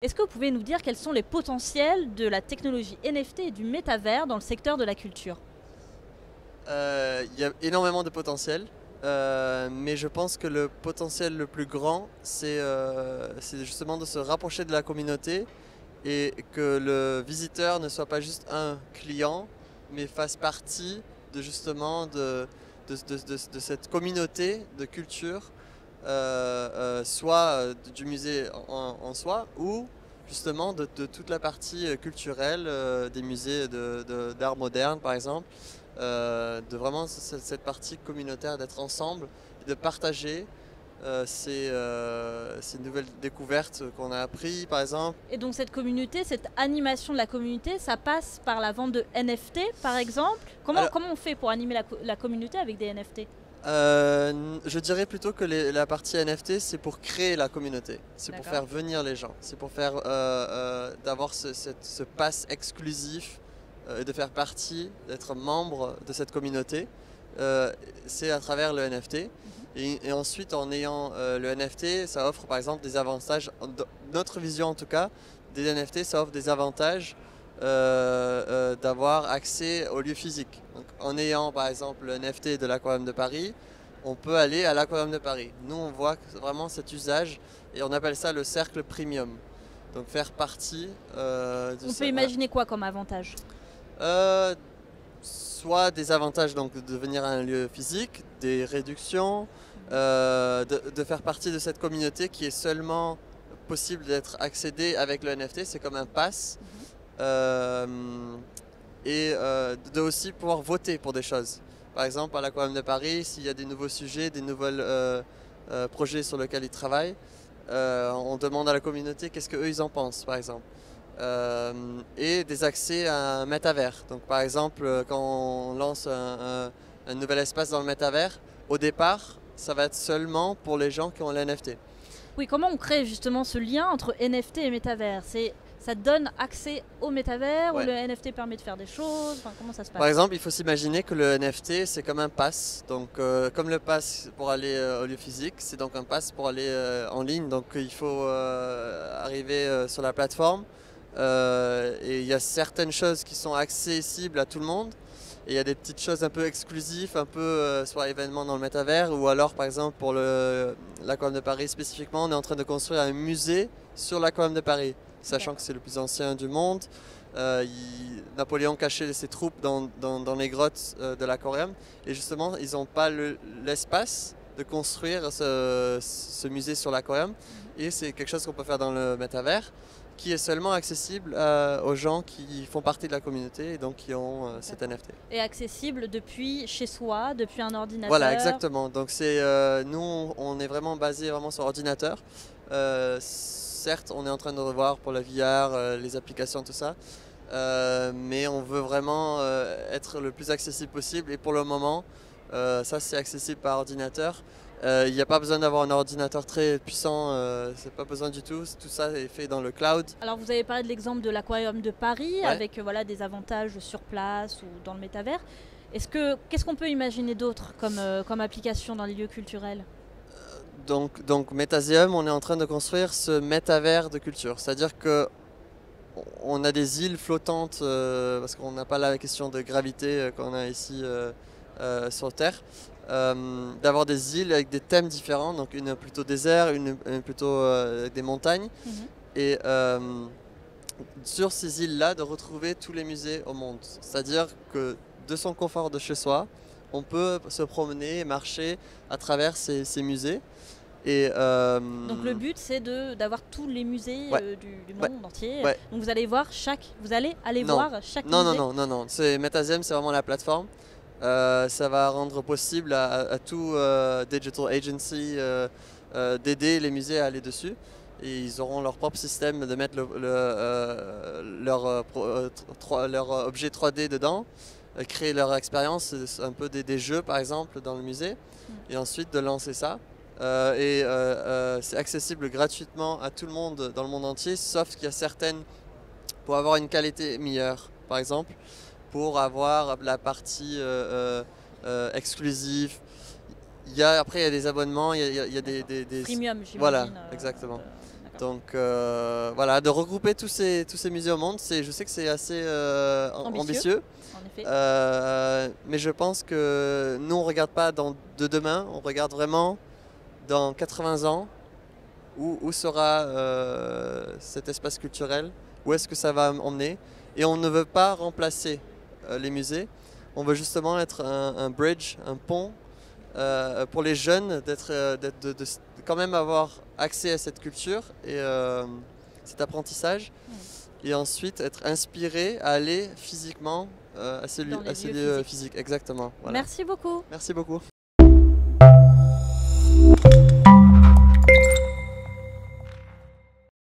Est-ce que vous pouvez nous dire quels sont les potentiels de la technologie NFT et du métavers dans le secteur de la culture? Il y a énormément de potentiel, mais je pense que le potentiel le plus grand, c'est justement de se rapprocher de la communauté et que le visiteur ne soit pas juste un client, mais fasse partie de justement de cette communauté de culture, soit du musée en soi, ou justement de toute la partie culturelle des musées d'art moderne par exemple, de vraiment cette partie communautaire, d'être ensemble, et de partager ces nouvelles découvertes qu'on a appris par exemple. Et donc cette communauté, cette animation de la communauté, ça passe par la vente de NFT par exemple? Alors, Comment on fait pour animer la communauté avec des NFT? je dirais plutôt que la partie NFT, c'est pour créer la communauté, c'est pour D'accord. faire venir les gens, c'est pour faire d'avoir ce pass exclusif et de faire partie, d'être membre de cette communauté. C'est à travers le NFT. Et ensuite, en ayant le NFT, ça offre par exemple des avantages. Notre vision en tout cas, des NFT, ça offre des avantages d'avoir accès aux lieux physiques. Donc, en ayant par exemple le NFT de l'Aquarium de Paris, on peut aller à l'Aquarium de Paris. Nous, on voit vraiment cet usage et on appelle ça le cercle premium. Donc faire partie On peut imaginer quoi comme avantage? euh, soit des avantages donc de devenir un lieu physique, des réductions, de faire partie de cette communauté qui est seulement possible d'être accédé avec le NFT, c'est comme un pass. Euh, et de aussi pouvoir voter pour des choses. Par exemple, à l'Aquarium de Paris, s'il y a des nouveaux sujets, des nouveaux projets sur lesquels ils travaillent, on demande à la communauté qu'est-ce qu'eux ils en pensent, par exemple. Et des accès à un métavers. Donc, par exemple, quand on lance un nouvel espace dans le métavers, au départ, ça va être seulement pour les gens qui ont l'NFT. Oui, comment on crée justement ce lien entre NFT et métavers? Ça donne accès au métavers ou Ouais. le NFT permet de faire des choses? Enfin, comment ça se passe? Par exemple, il faut s'imaginer que le NFT, c'est comme un pass. Donc, comme le pass pour aller au lieu physique, c'est donc un pass pour aller en ligne. Donc, il faut arriver sur la plateforme. Et il y a certaines choses qui sont accessibles à tout le monde. Et il y a des petites choses un peu exclusives, un peu soit événements dans le métavers, ou alors, par exemple, pour l'Aquarium de Paris spécifiquement, on est en train de construire un musée sur l'Aquarium de Paris, sachant que c'est le plus ancien du monde. Napoléon cachait ses troupes dans les grottes de l'aquarium et justement ils n'ont pas l'espace de construire ce musée sur l'aquarium et c'est quelque chose qu'on peut faire dans le métavers qui est seulement accessible aux gens qui font partie de la communauté et donc qui ont cet NFT. Et accessible depuis chez soi, depuis un ordinateur. Voilà, exactement. Donc nous on est vraiment basé vraiment sur ordinateur. Certes, on est en train de revoir pour la VR, les applications, tout ça. Mais on veut vraiment être le plus accessible possible et pour le moment ça c'est accessible par ordinateur. Il n'y a pas besoin d'avoir un ordinateur très puissant, c'est pas besoin du tout ça est fait dans le cloud. Alors vous avez parlé de l'exemple de l'Aquarium de Paris, Ouais. avec voilà, des avantages sur place ou dans le métavers. Qu'est-ce qu'on peut imaginer d'autre comme application dans les lieux culturels? Donc Metasium, on est en train de construire ce métavers de culture, c'est-à-dire que on a des îles flottantes parce qu'on n'a pas la question de gravité qu'on a ici sur Terre. D'avoir des îles avec des thèmes différents, donc une plutôt désert, une plutôt avec des montagnes. Et sur ces îles-là, de retrouver tous les musées au monde. C'est-à-dire que de son confort de chez soi, on peut se promener et marcher à travers ces musées. Et, Donc le but c'est d'avoir tous les musées Ouais. du Ouais. monde entier. Ouais. Donc vous allez aller Non. voir chaque Non, musée. non. Metasium, c'est vraiment la plateforme. Ça va rendre possible à tout digital agency d'aider les musées à aller dessus. Et ils auront leur propre système de mettre leur objet 3D dedans, créer leur expérience, un peu des jeux par exemple dans le musée, et ensuite de lancer ça. C'est accessible gratuitement à tout le monde dans le monde entier, sauf qu'il y a certaines, pour avoir une qualité meilleure, par exemple, pour avoir la partie exclusive. Après, il y a des abonnements, il y a des... Premium, j'imagine. Voilà, exactement. Donc voilà, de regrouper tous ces musées au monde, je sais que c'est assez ambitieux. En effet. Mais je pense que nous, on ne regarde pas de demain, on regarde vraiment dans 80 ans où sera cet espace culturel, où est-ce que ça va emmener. Et on ne veut pas remplacer les musées, on veut justement être un bridge, un pont pour les jeunes, de quand même avoir accès à cette culture et cet apprentissage. Et ensuite être inspiré à aller physiquement à ces lieux physiques. Exactement. Voilà. Merci beaucoup. Merci beaucoup.